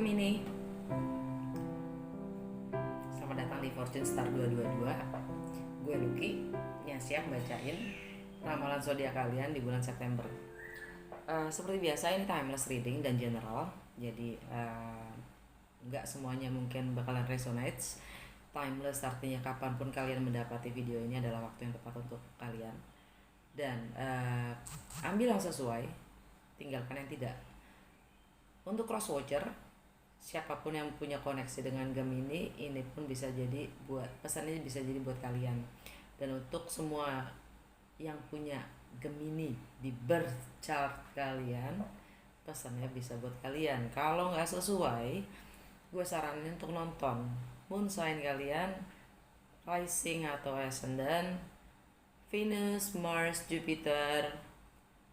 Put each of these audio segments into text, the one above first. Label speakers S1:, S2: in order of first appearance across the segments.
S1: Gemini, selamat datang di Fortune Star 222. Gue Lucky yang siap bacain ramalan zodiak kalian di bulan September. Seperti biasa ini timeless reading dan general, jadi nggak semuanya mungkin bakalan resonate. Timeless artinya kapanpun kalian mendapati video ini adalah waktu yang tepat untuk kalian. Dan ambil yang sesuai, tinggalkan yang tidak. Untuk cross watcher, siapapun yang punya koneksi dengan Gemini, ini pun bisa jadi buat pesannya bisa jadi buat kalian. Dan untuk semua yang punya Gemini di birth chart kalian, pesannya bisa buat kalian. Kalau nggak sesuai, gue saranin untuk nonton moon sign kalian, rising atau ascendant, Venus, Mars, Jupiter,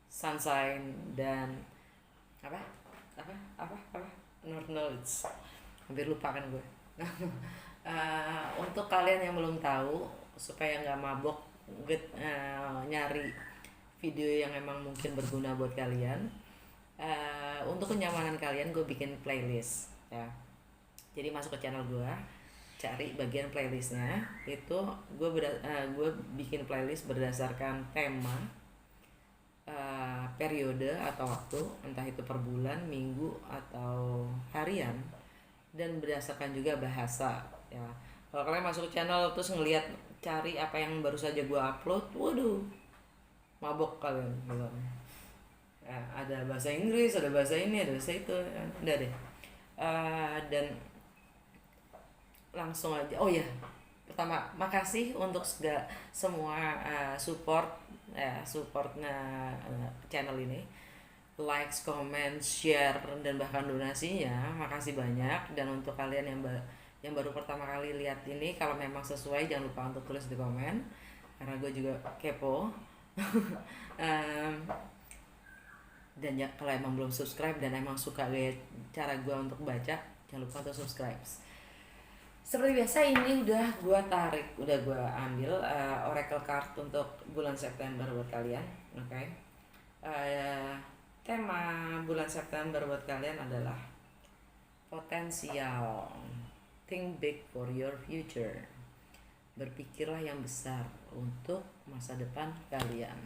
S1: sun sign, dan apa North Nodes. Hampir lupa kan gue. Untuk kalian yang belum tahu, supaya nggak mabok nyari video yang emang mungkin berguna buat kalian, untuk kenyamanan kalian gue bikin playlist ya. Jadi masuk ke channel gue, cari bagian playlistnya. Itu gue bikin playlist berdasarkan tema, periode atau waktu, entah itu per bulan, minggu atau harian, dan berdasarkan juga bahasa ya. Kalau kalian masuk channel terus ngelihat cari apa yang baru saja gue upload, waduh, mabok kalian gitu. Ya, ada bahasa Inggris, ada bahasa ini, ada bahasa itu, udah deh. Dan langsung aja, oh ya, pertama makasih untuk semua supportnya channel ini, likes, comments, share, dan bahkan donasinya, makasih banyak. Dan untuk kalian yang baru pertama kali lihat ini, kalau memang sesuai jangan lupa untuk tulis di komen, karena gue juga kepo. Dan ya, kalau emang belum subscribe dan emang suka gaya cara gue untuk baca, jangan lupa untuk subscribe. Seperti biasa, ini udah gue ambil oracle card untuk bulan September buat kalian. Oke. Tema bulan September buat kalian adalah potensial. Think big for your future. Berpikirlah yang besar untuk masa depan kalian.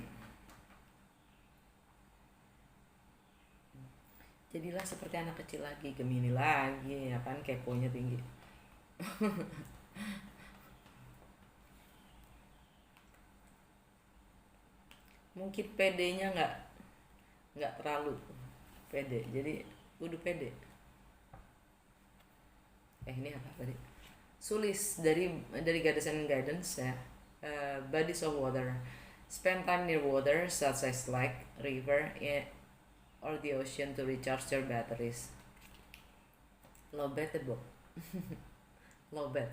S1: Jadilah seperti anak kecil lagi, Gemini lagi, ya kan, keponya tinggi. Mungkin PD-nya nggak terlalu pede, jadi kudu pede. Ini apa tadi? Sulis dari Goddess and Guidance ya. Bodies of water, spend time near water such as lake, river, or the ocean to recharge your batteries. Low bet book. Low bet.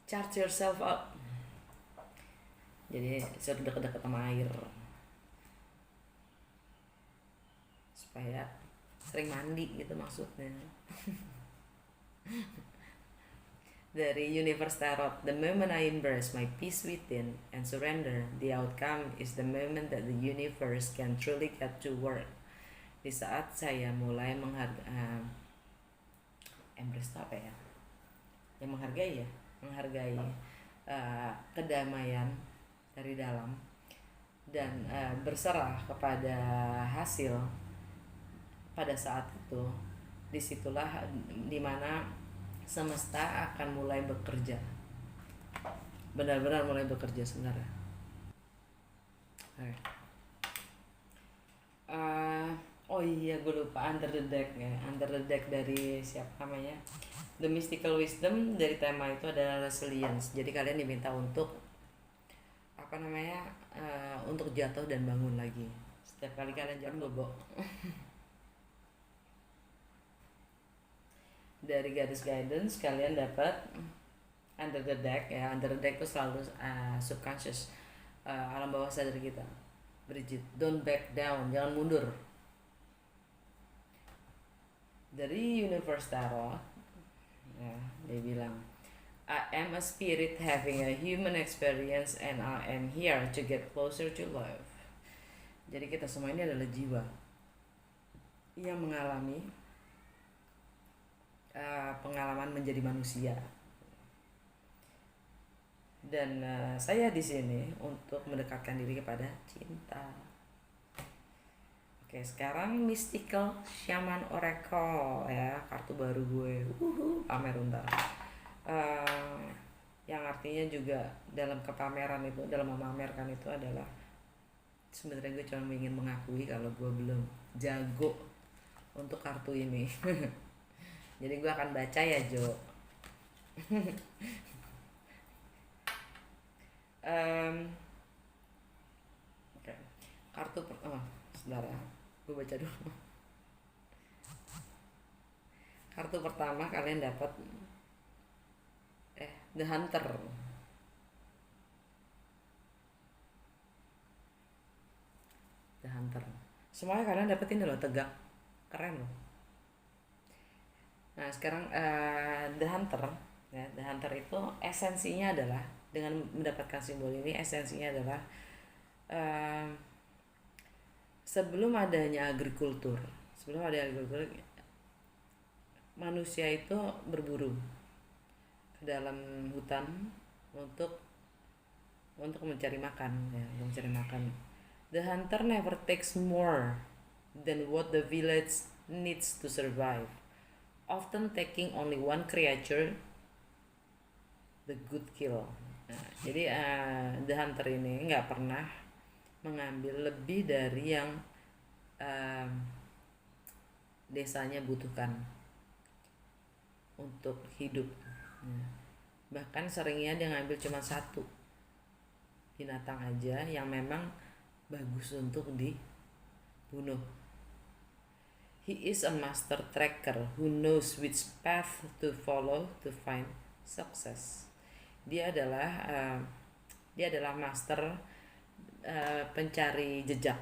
S1: Charge yourself up. Jadi sudah dekat-dekat sama air, supaya sering mandi gitu maksudnya. Dari Universe Tarot, the moment I embrace my peace within and surrender, the outcome is the moment that the universe can truly get to work. Di saat saya mulai embrace apa ya? Yang menghargai kedamaian dari dalam, dan berserah kepada hasil pada saat itu. Disitulah dimana semesta akan mulai bekerja, benar-benar mulai bekerja sebenarnya. Oh iya, gue lupa, Under the Deck dari siapa namanya, The Mystical Wisdom. Dari tema itu adalah resilience. Jadi kalian diminta untuk untuk jatuh dan bangun lagi setiap kali kalian jatuh, bobo. Dari Goddess Guidance kalian dapat Under the Deck ya. Under the Deck itu selalu subconscious, alam bawah sadar kita. Bridget, don't back down, jangan mundur. Dari Universe Tarot ya, dia bilang, I am a spirit having a human experience and I am here to get closer to love. Jadi kita semua ini adalah jiwa ia mengalami pengalaman menjadi manusia. Dan saya di sini untuk mendekatkan diri kepada cinta. Oke, sekarang Mystical Shaman Oracle ya, kartu baru gue. Pamer untar. Yang artinya juga dalam kepameran itu, dalam memamerkan itu adalah sebenarnya gue cuma ingin mengakui kalau gue belum jago untuk kartu ini. Jadi gue akan baca ya, Jo. Oke. Kartu saudara, gue baca dulu. Kartu pertama kalian dapat The Hunter. The Hunter. Semuanya kalian dapetin loh, tegak. Keren loh. Nah, sekarang The Hunter ya, The Hunter itu esensinya adalah, dengan mendapatkan simbol ini, esensinya adalah sebelum adanya agrikultur, manusia itu berburu ke dalam hutan untuk mencari makan ya, untuk mencari makan. The hunter never takes more than what the village needs to survive, often taking only one creature, the good kill. Nah, jadi the hunter ini nggak pernah mengambil lebih dari yang desanya butuhkan untuk hidup. Bahkan seringnya dia ngambil cuma satu binatang aja yang memang bagus untuk dibunuh. He is a master tracker who knows which path to follow to find success. Dia adalah master pencari jejak,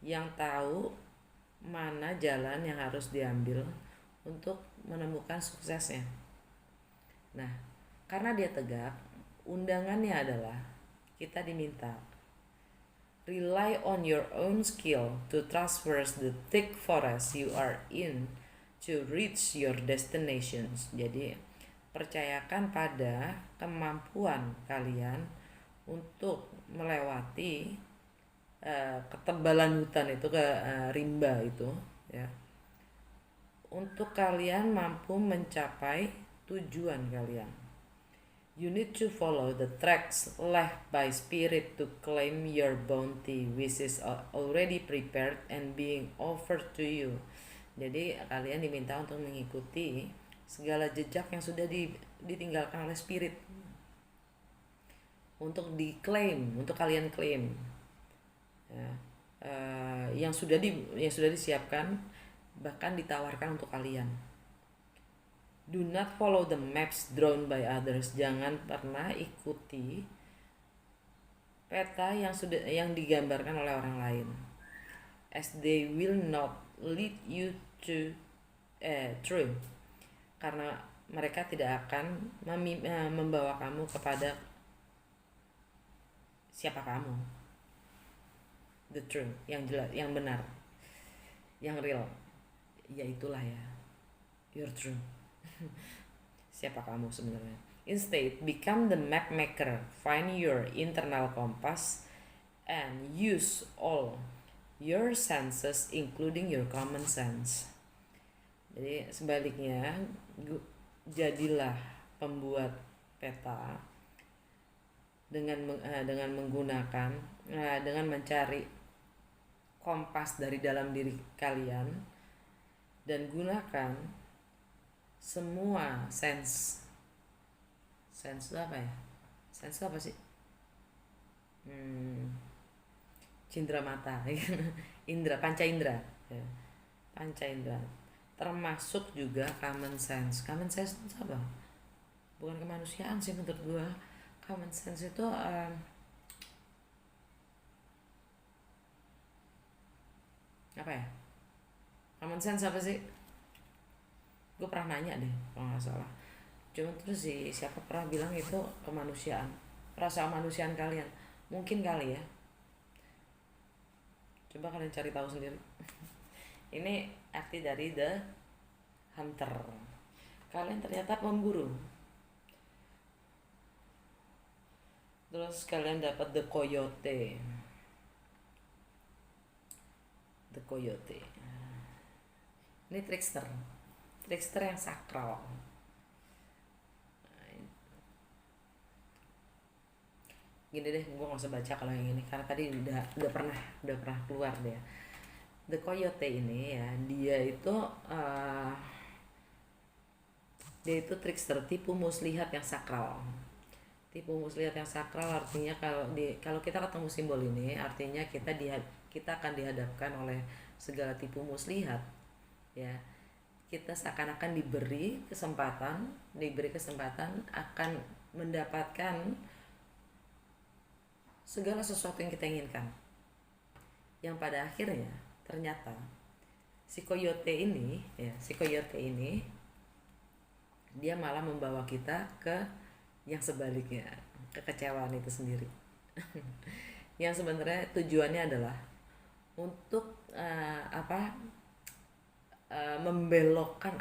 S1: yang tahu mana jalan yang harus diambil untuk menemukan suksesnya. Nah, karena dia tegak, undangannya adalah kita diminta rely on your own skill to traverse the thick forest you are in to reach your destinations. Jadi, percayakan pada kemampuan kalian untuk melewati ketebalan hutan itu, ke rimba itu ya, untuk kalian mampu mencapai tujuan kalian. You need to follow the tracks left by spirit to claim your bounty, which is already prepared and being offered to you. Jadi kalian diminta untuk mengikuti segala jejak yang sudah ditinggalkan oleh spirit, untuk diklaim, untuk kalian klaim ya, yang sudah disiapkan, bahkan ditawarkan untuk kalian. Do not follow the maps drawn by others. Jangan pernah ikuti peta yang digambarkan oleh orang lain, as they will not lead you to truth. Karena mereka tidak akan membawa kamu kepada siapa kamu, the truth, yang jelas, yang benar, yang real. Ya itulah ya, your truth. Siapa kamu sebenarnya. Instead, become the map maker. Find your internal compass and use all your senses, including your common sense. Jadi sebaliknya, jadilah pembuat peta dengan menggunakan dengan mencari kompas dari dalam diri kalian, dan gunakan semua sense itu apa ya? Sense apa sih? Cindera mata, panca indera ya. Panca indera, termasuk juga common sense. Common sense itu apa? Bukan kemanusiaan sih menurut gua. Common sense itu apa ya? Common sense apa sih? Gue pernah nanya deh kalau nggak salah. Cuma terus siapa pernah bilang itu kemanusiaan, rasa kemanusiaan kalian. Mungkin kali ya. Coba kalian cari tahu sendiri. Ini arti dari the hunter. Kalian ternyata pemburu. Terus kalian dapat the coyote. The coyote. Ini trickster. Trickster yang sakral. Gini deh, gue nggak usah baca kalau yang ini karena tadi udah pernah keluar deh. The coyote ini ya, dia itu trickster, tipu muslihat yang sakral. Tipu muslihat yang sakral artinya kalau kita ketemu simbol ini artinya kita akan dihadapkan oleh segala tipu muslihat ya. Kita seakan-akan diberi kesempatan akan mendapatkan segala sesuatu yang kita inginkan, yang pada akhirnya ternyata si coyote ini dia malah membawa kita ke yang sebaliknya, kekecewaan itu sendiri. Yang sebenarnya tujuannya adalah untuk membelokkan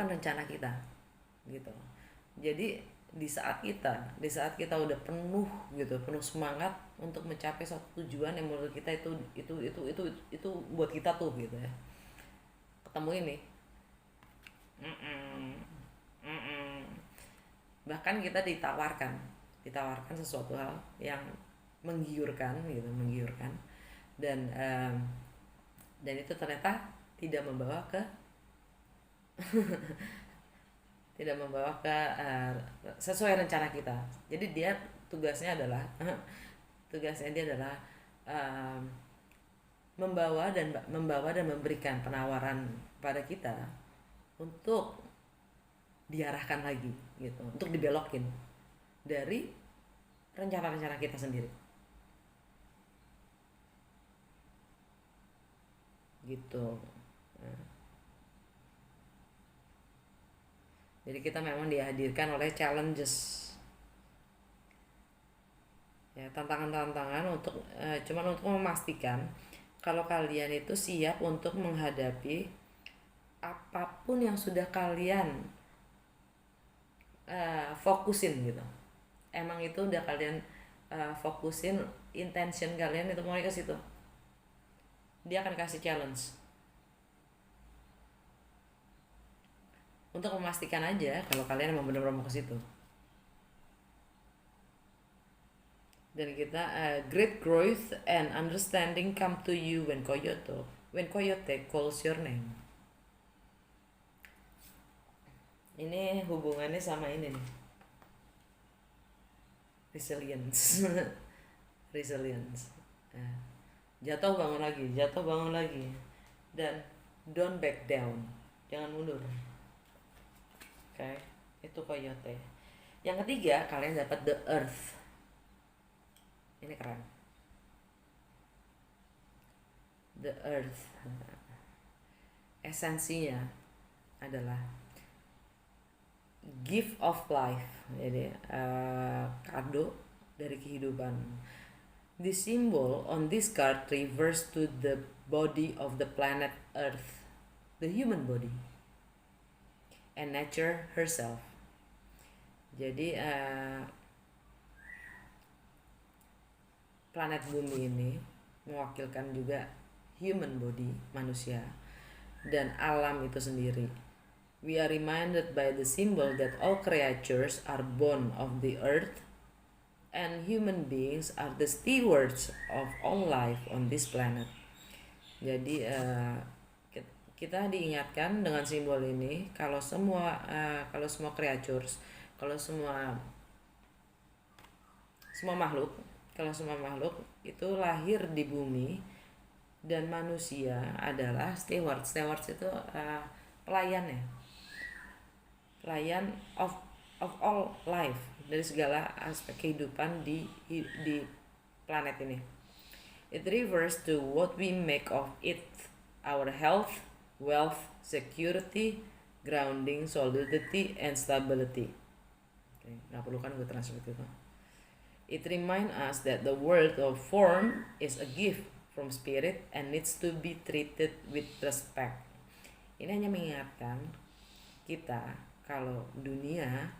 S1: rencana kita gitu. Jadi di saat kita udah penuh semangat untuk mencapai suatu tujuan yang menurut kita itu buat kita tuh gitu ya, ketemu ini bahkan kita ditawarkan sesuatu hal yang menggiurkan dan itu ternyata tidak membawa ke sesuai rencana kita. Jadi dia tugasnya adalah membawa dan memberikan penawaran pada kita untuk diarahkan lagi gitu, untuk dibelokin dari rencana-rencana kita sendiri gitu. Jadi kita memang dihadirkan oleh challenges ya, tantangan-tantangan cuman untuk memastikan kalau kalian itu siap untuk menghadapi apapun yang sudah kalian fokusin gitu. Emang itu udah kalian fokusin, intention kalian itu mulai ke situ. Dia akan kasih challenge untuk memastikan aja kalau kalian emang benar-benar mau ke situ. Dan kita great growth and understanding come to you when coyote calls your name. Ini hubungannya sama ini nih, resilience. Jatuh bangun lagi dan don't back down, jangan mundur. Oke, itu coyote. Yang ketiga, kalian dapat the earth. Ini keren. The earth esensinya adalah gift of life. Jadi kado dari kehidupan. The symbol on this card refers to the body of the planet Earth, the human body, and nature herself. Jadi planet bumi ini mewakilkan juga human body, manusia, dan alam itu sendiri. We are reminded by the symbol that all creatures are born of the earth and human beings are the stewards of all life on this planet. Jadi kita diingatkan dengan simbol ini kalau semua creatures, kalau semua makhluk itu lahir di bumi dan manusia adalah stewards itu pelayan of all life, dari segala aspek kehidupan di planet ini. It refers to what we make of it, our health, wealth, security, grounding, solidity, and stability. Nggak perlu kan gue translate itu. It reminds us that the world of form is a gift from spirit and needs to be treated with respect. Ini hanya mengingatkan kita kalau dunia,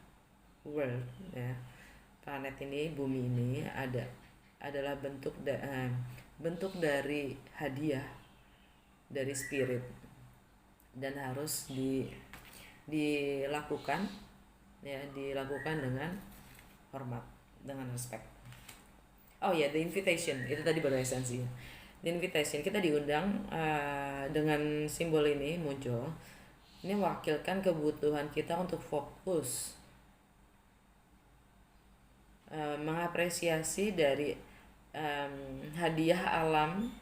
S1: world, ya, planet ini, bumi ini adalah bentuk dari hadiah dari spirit dan harus dilakukan dengan hormat, dengan respect. Oh ya, the invitation itu tadi baru esensinya. The invitation, kita diundang dengan simbol ini muncul. Ini mewakilkan kebutuhan kita untuk fokus mengapresiasi dari hadiah alam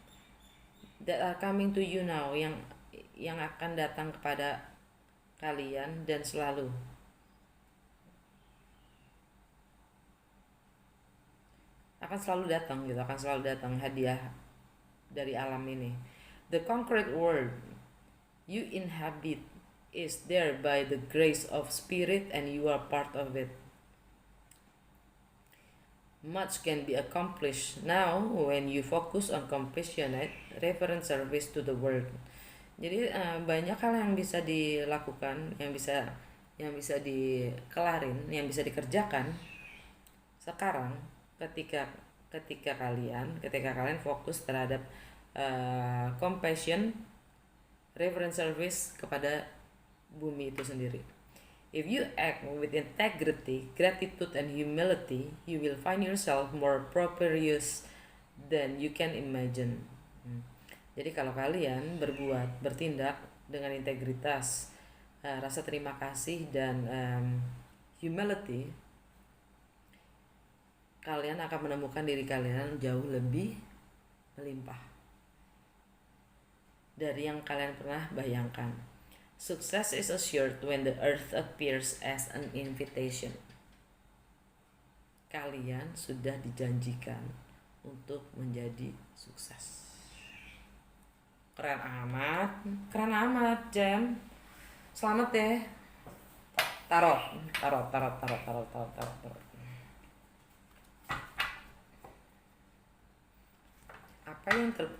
S1: that are coming to you now, yang akan datang kepada kalian dan selalu. Akan selalu datang hadiah dari alam ini. The concrete world you inhabit is there by the grace of spirit and you are part of it. Much can be accomplished now when you focus on compassionate, reverent service to the world. Jadi banyak hal yang bisa dilakukan, yang bisa dikelarin, yang bisa dikerjakan sekarang ketika kalian fokus terhadap compassion, reverent service kepada bumi itu sendiri. If you act with integrity, gratitude, and humility, you will find yourself more prosperous than you can imagine. Jadi kalau kalian bertindak dengan integritas, rasa terima kasih, dan humility, kalian akan menemukan diri kalian jauh lebih melimpah dari yang kalian pernah bayangkan. Success is assured when the earth appears as an invitation. Kalian sudah dijanjikan untuk menjadi sukses. Keren amat, Jam. Selamat ya. Tarot.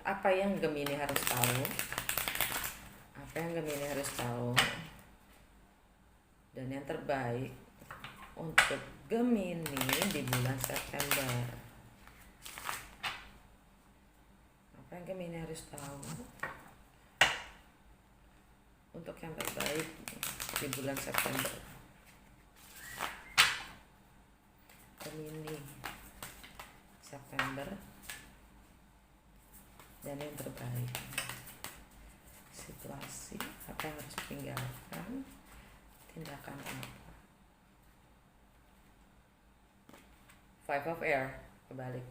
S1: Apa yang Gemini harus tahu? Dan yang terbaik untuk Gemini di bulan September. Apa yang Gemini harus tahu untuk yang terbaik di bulan September? Gemini September dan yang terbaik. Situasi apa yang harus ditinggalkan, tindakan apa. Five of Air kebalik.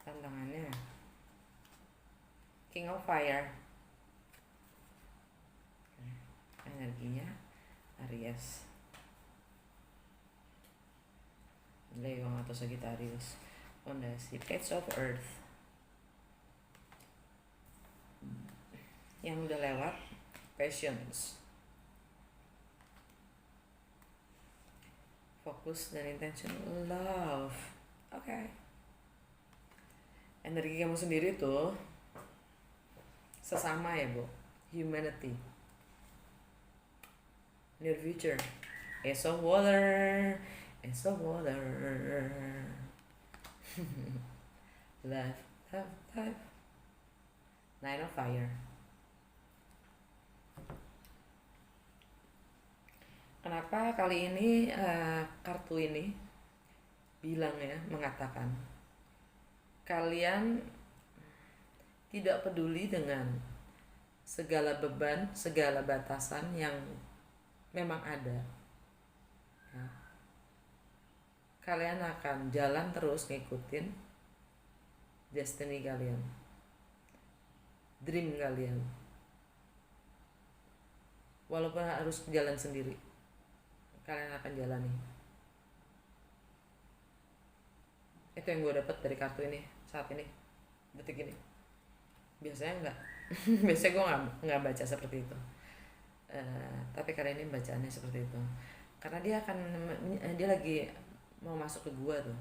S1: Tantangannya King of Fire. Energinya Aries, Leo atau Sagittarius. Fondasi Page of Earth. Yang udah lewat Passions, fokus dan intention, love. Oke. Energi kamu sendiri tuh sesama ya, Bu. Humanity. Near future. Ace of Water. Love. Nine of Fire. Kenapa kali ini kartu ini mengatakan kalian tidak peduli dengan segala beban, segala batasan yang memang ada. Ya. Kalian akan jalan terus ngikutin destiny kalian, dream kalian, walaupun harus jalan sendiri. Kalian akan jalani. Itu yang gue dapat dari kartu ini saat ini, detik ini. Biasanya enggak. Biasanya gue nggak baca seperti itu. Tapi kali ini bacaannya seperti itu karena dia lagi mau masuk ke gua tuh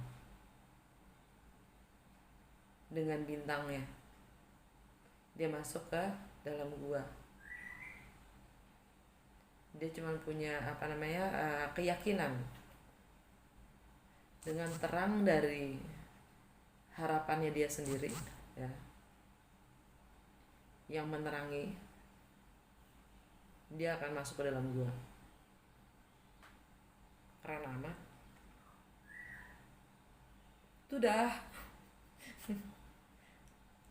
S1: dengan bintangnya. Dia masuk ke dalam gua, dia cuma punya keyakinan dengan terang dari harapannya dia sendiri, ya, yang menerangi. Dia akan masuk ke dalam gua. Keren amat. Itu dah.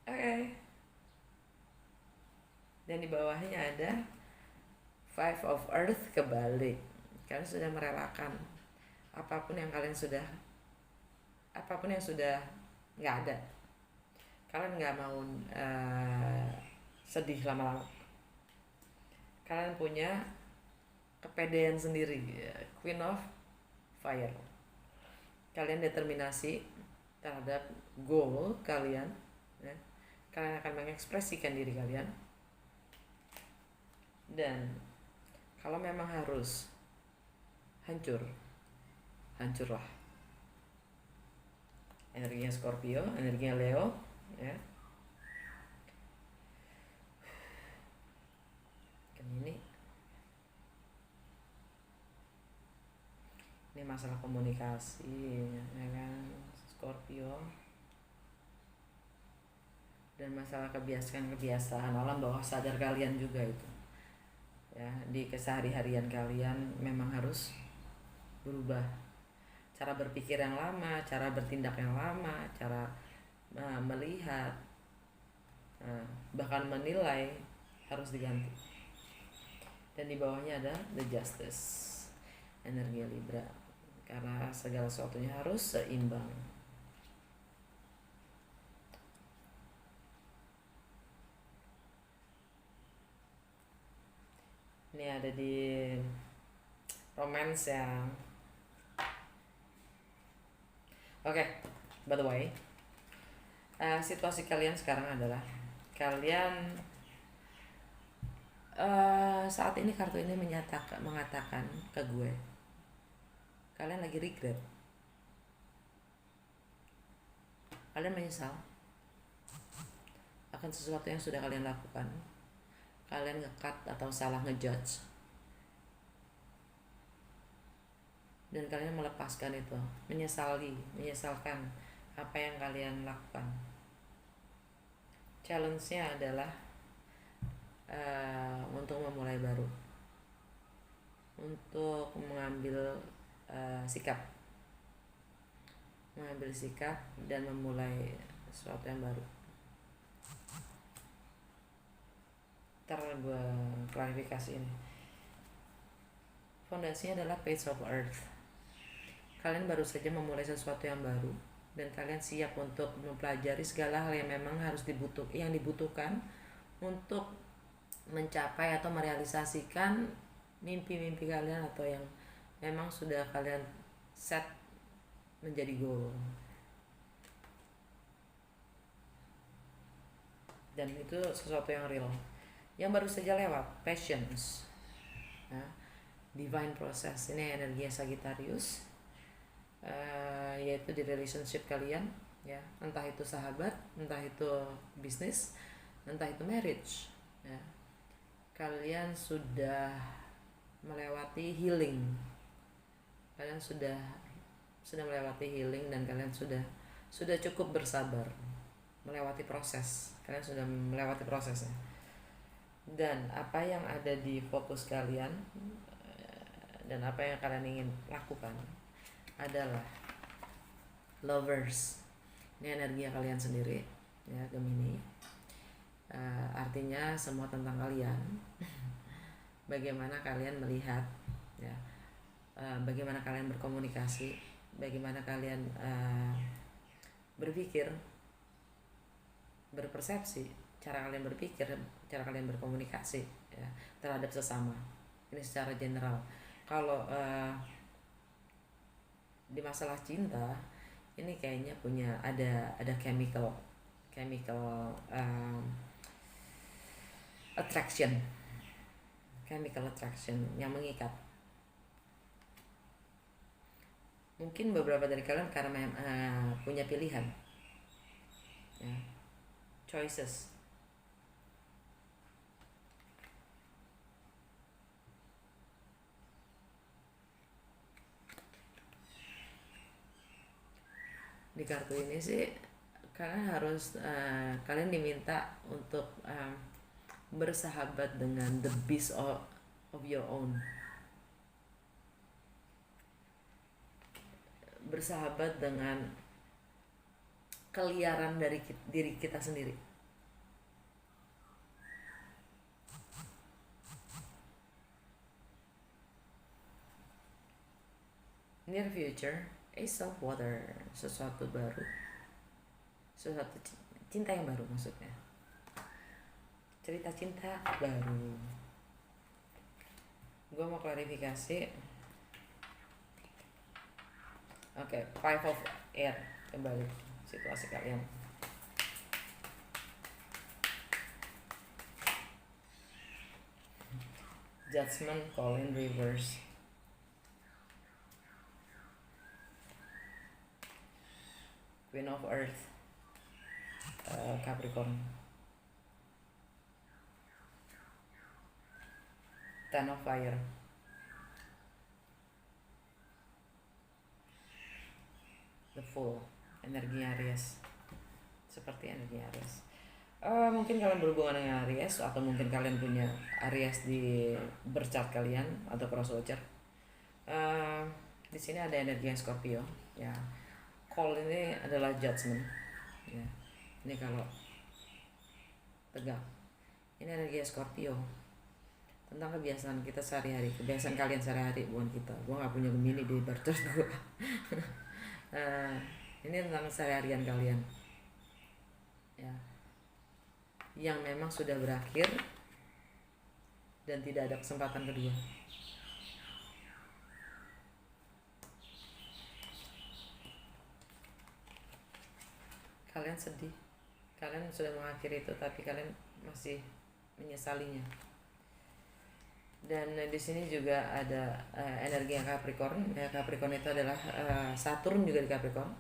S1: Oke. Dan di bawahnya ada Five of Earth kebalik. Kalian sudah merelakan apapun yang sudah nggak ada. Kalian nggak mau sedih lama-lama. Kalian punya kepedean sendiri, ya. Queen of Fire. Kalian determinasi terhadap goal kalian, ya. Kalian akan mengekspresikan diri kalian. Dan kalau memang harus hancur, hancurlah. Energinya Scorpio, energinya Leo, ya. Ini masalah komunikasi, ya kan, Scorpio. Dan masalah kebiasaan alam bawah sadar kalian juga itu, ya. Di kesehari-harian kalian memang harus berubah. Cara berpikir yang lama, cara bertindak yang lama, cara melihat, bahkan menilai harus diganti. Dan di bawahnya ada The Justice, energi Libra, karena segala sesuatunya harus seimbang. Ini ada di romance ya. Oke, by the way, situasi kalian sekarang adalah kalian saat ini kartu ini mengatakan ke gue, kalian lagi regret, kalian menyesal akan sesuatu yang sudah kalian lakukan. Kalian nge-cut atau salah ngejudge, dan kalian melepaskan itu, menyesalkan apa yang kalian lakukan. Challenge-nya adalah untuk memulai baru, untuk mengambil sikap dan memulai sesuatu yang baru. Ntar gue klarifikasi ini. Fondasinya adalah Page of Earth. Kalian baru saja memulai sesuatu yang baru, dan kalian siap untuk mempelajari segala hal yang memang dibutuhkan untuk mencapai atau merealisasikan mimpi-mimpi kalian atau yang memang sudah kalian set menjadi goal. Dan itu sesuatu yang real, yang baru saja lewat. Passions, ya. Divine process, ini energinya Sagittarius, yaitu di relationship kalian, ya, entah itu sahabat, entah itu bisnis, entah itu marriage, ya. Kalian sudah melewati healing, dan kalian sudah cukup bersabar melewati proses. Kalian sudah melewati prosesnya, dan apa yang ada di fokus kalian dan apa yang kalian ingin lakukan adalah Lovers. Ini energinya kalian sendiri, ya, Gemini. Artinya semua tentang kalian. Bagaimana kalian melihat, ya, bagaimana kalian berkomunikasi, bagaimana kalian berpikir, berpersepsi, cara kalian berpikir, cara kalian berkomunikasi, ya, terhadap sesama. Ini secara general. Kalau di masalah cinta ini kayaknya punya ada chemical attraction, chemical attraction yang mengikat. Mungkin beberapa dari kalian karena punya pilihan, ya, choices. Di kartu ini sih kalian diminta untuk bersahabat dengan the beast of your own, bersahabat dengan keliaran dari diri kita sendiri. Near future, Ace of Water, sesuatu baru, sesuatu cinta yang baru maksudnya, cerita cinta baru. Gue mau klarifikasi. Oke, Five of Air, kembali situasi kalian. Judgment call in reverse. Queen of Earth, Capricorn. Ten of Fire. The Fool, energi Aries. Seperti energi Aries. Mungkin kalian berhubungan dengan Aries, atau mungkin kalian punya Aries di bercat kalian atau crosswatcher. Di sini ada energi yang Scorpio, ya. Call ini adalah judgment, ya. Ini kalau tegak, ini energi Scorpio tentang kebiasaan kita sehari-hari, kebiasaan kalian sehari-hari, bukan kita. Gua nggak punya Gemini di bercat gua. Ini tentang sehari-harian kalian, ya, yang memang sudah berakhir dan tidak ada kesempatan kedua. Kalian sedih, kalian sudah mengakhiri itu, tapi kalian masih menyesalinya. Dan di sini juga ada energi yang Capricorn. Capricorn itu adalah Saturn juga di Capricorn.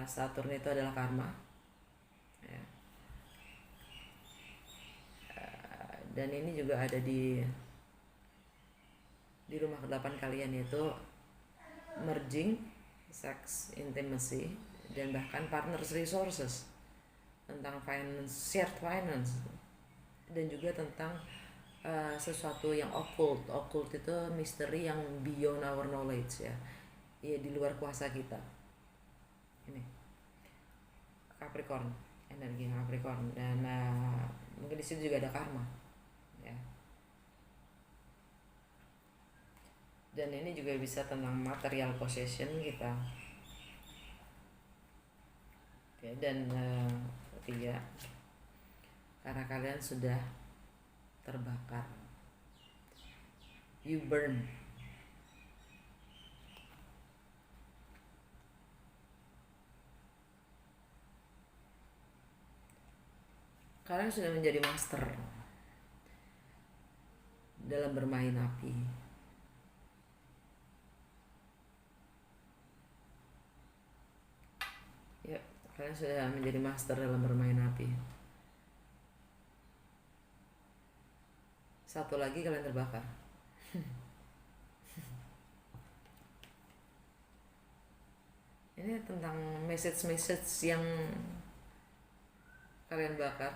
S1: Saturn itu adalah karma, ya. Dan ini juga ada di rumah ke-8 kalian, yaitu merging, sex, intimacy, dan bahkan partners resources, tentang finance, shared finance, dan juga tentang sesuatu yang occult. Occult itu misteri yang beyond our knowledge, ya, di luar kuasa kita. Ini Capricorn, energi Capricorn, dan mungkin di situ juga ada karma, ya. Dan ini juga bisa tentang material possession kita. Oke, dan ketiga, karena kalian sudah terbakar, you burn. Kalian sudah menjadi master dalam bermain api. Ya, kalian sudah menjadi master dalam bermain api. Satu lagi, kalian terbakar. Ini tentang message yang kalian bakar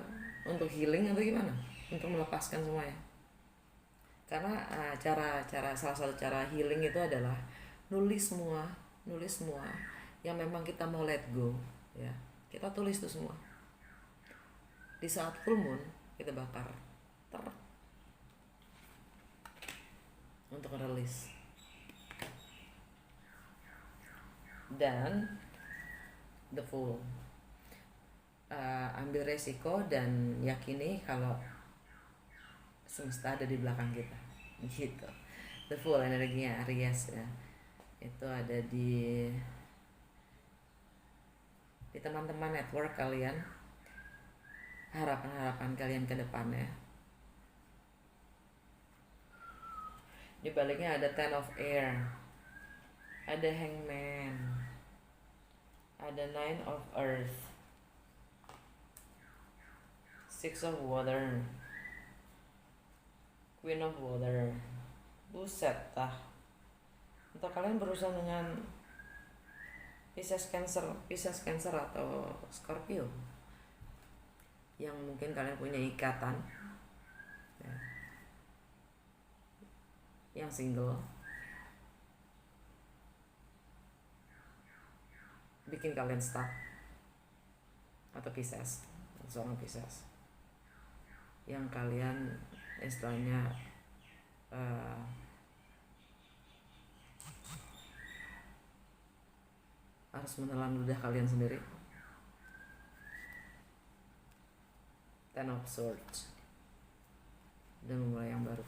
S1: untuk healing atau gimana? Untuk melepaskan semuanya. Karena salah satu cara healing itu adalah nulis semua yang memang kita mau let go, ya. Kita tulis itu semua. Di saat full moon kita bakar untuk release. Dan the Fool, ambil resiko dan yakini kalau semesta ada di belakang kita, gitu. The Fool, energinya Aries, ya. Itu ada di teman-teman network kalian, harapan-harapan kalian ke depannya. Di baliknya ada Ten of Air, ada Hangman, ada Nine of Earth, Six of Water, Queen of Water. Buset tah. Untuk kalian berurusan dengan Pisces Cancer atau Scorpio yang mungkin kalian punya ikatan ya, yang single, bikin kalian stuck, atau Pisces, seorang Pisces yang kalian istilahnya harus menelan ludah kalian sendiri. Ten of Swords, dan memulai yang baru.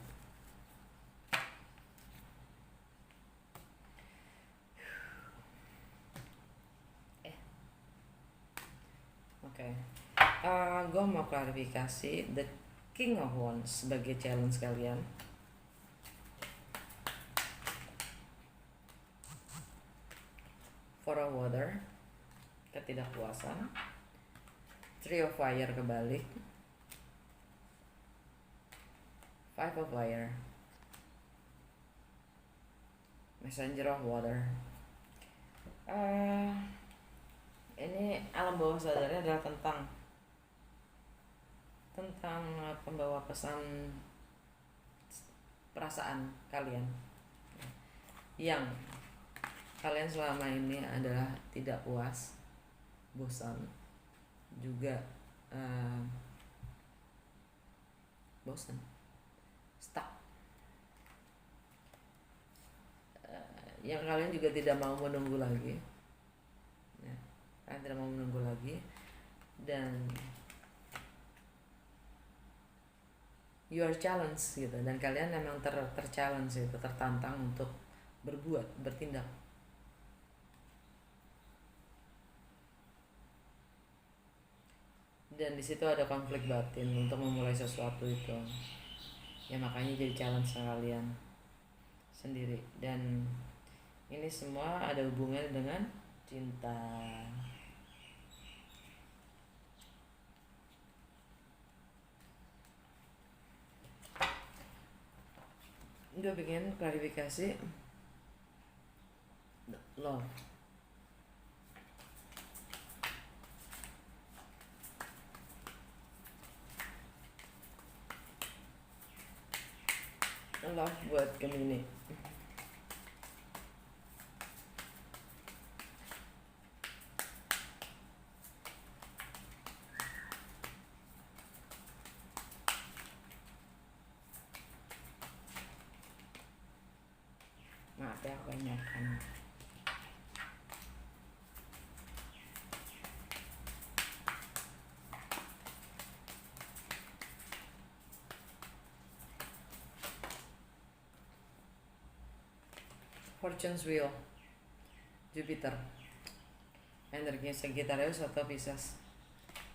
S1: Oke, gue mau klarifikasi The King of Wands sebagai challenge kalian. Four of Water, ketidakpuasan. Three of Fire kebalik. Five of Fire, Messenger of Water. Ini alam bawah sadarnya adalah tentang pembawa pesan perasaan kalian yang kalian selama ini adalah tidak puas, bosan, juga bosan, stuck, yang kalian juga tidak mau menunggu lagi ya, kalian tidak mau menunggu lagi, dan you are challenge gitu, dan kalian memang terchallenge itu, tertantang untuk berbuat, bertindak. Dan di situ ada konflik batin untuk memulai sesuatu itu. Ya makanya jadi challenge kalian sendiri. Dan ini semua ada hubungannya dengan cinta. Gue bikin klarifikasi love. Love buat Gemini. Maaf ya kebanyakan. Fortune's Wheel, Jupiter, energinya Sagittarius atau Pisces.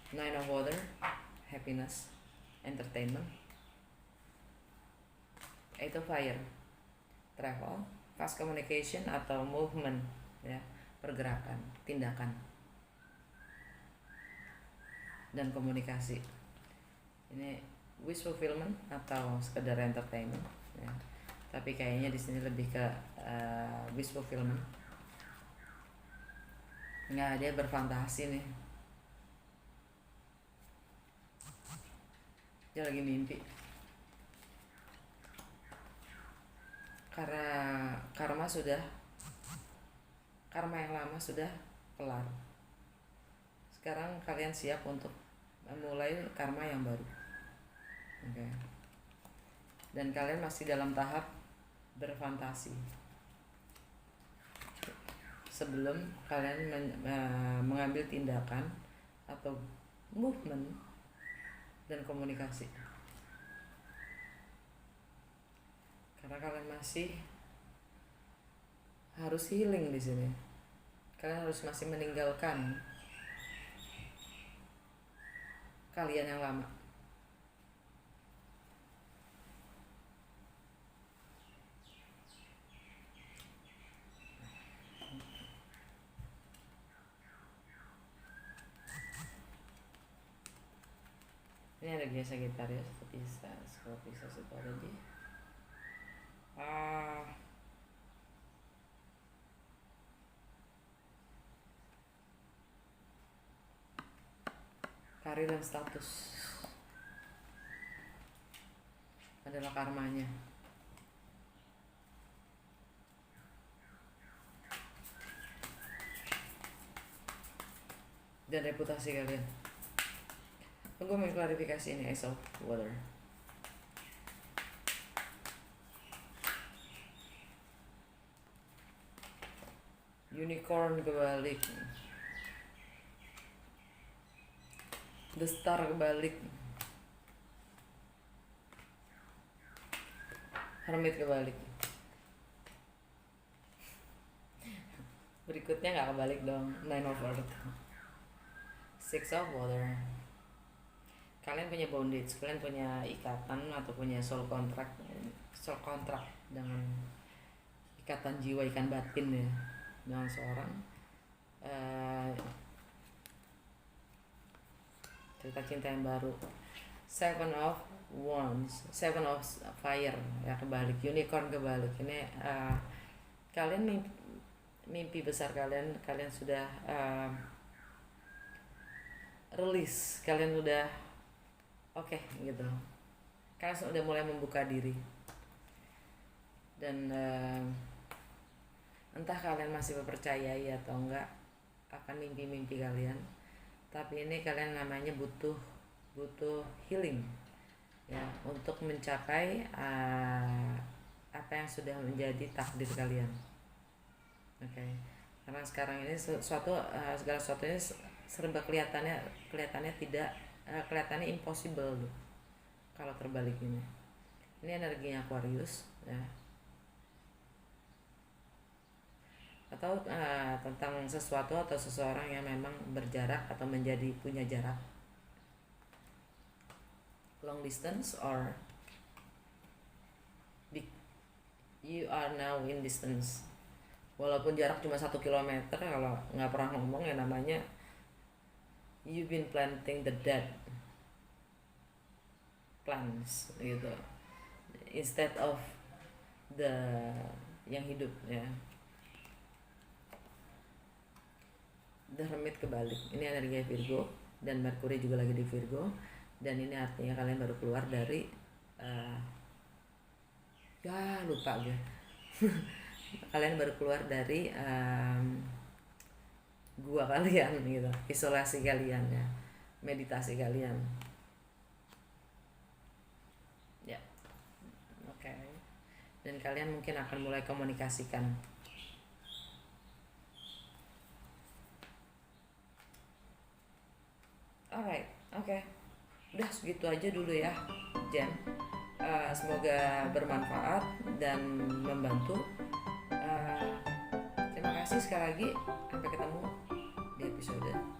S1: Nine of Water, happiness, entertainment. Eight of Fire, travel, fast communication atau movement ya, pergerakan, tindakan, dan komunikasi. Ini wish fulfillment atau sekedar entertainment ya. Tapi kayaknya di sini lebih ke wish fulfillment. Nggak, dia berfantasi nih. Dia lagi mimpi. Karena karma yang lama sudah kelar. Sekarang kalian siap untuk memulai karma yang baru. Oke. Dan kalian masih dalam tahap berfantasi sebelum kalian mengambil tindakan atau movement dan komunikasi, karena kalian masih harus healing di sini. Kalian harus masih meninggalkan kalian yang lama. Ini energi Sagittarius, Pisces. Kalau Pisces itu ada di karir dan status adalah karmanya. Dan reputasi kalian. Gue mau klarifikasi ini, Ace of Water. Unicorn kebalik. The Star kebalik. Hermit kebalik. Berikutnya gak kebalik dong. Nine of Earth. Six of Water. Kalian punya bondage, kalian punya ikatan atau punya soul contract dengan ikatan jiwa, ikan batin ya, dengan seorang. Cerita cinta yang baru. Seven of Wands, Seven of Fire ya kebalik, Unicorn kebalik. Ini kalian mimpi besar kalian sudah release, kalian udah oke gitu. Kalian sudah mulai membuka diri. Dan entah kalian masih mempercayai atau enggak akan mimpi-mimpi kalian, tapi ini kalian namanya butuh healing ya, untuk mencapai apa yang sudah menjadi takdir kalian. Oke. Karena sekarang ini segala sesuatu ini serba kelihatannya tidak kelihatannya impossible loh kalau terbalik ini. Ini energinya Aquarius ya. Atau tentang sesuatu atau seseorang yang memang berjarak atau punya jarak, long distance or big, you are now in distance. Walaupun jarak cuma 1 kilometer, kalau nggak pernah ngomong ya namanya you've been planting the dead plants gitu, instead of the yang hidup ya. The Hermit kebalik. Ini energi Virgo dan Mercury juga lagi di Virgo, dan ini artinya kalian baru keluar dari lupa gue. Kalian baru keluar dari gua kalian gitu, isolasi kalian ya, meditasi kalian ya. Oke. Dan kalian mungkin akan mulai komunikasikan. Alright, oke. Udah segitu aja dulu ya, Jen. Semoga bermanfaat dan membantu. Terima kasih sekali lagi. Sampai ketemu di episode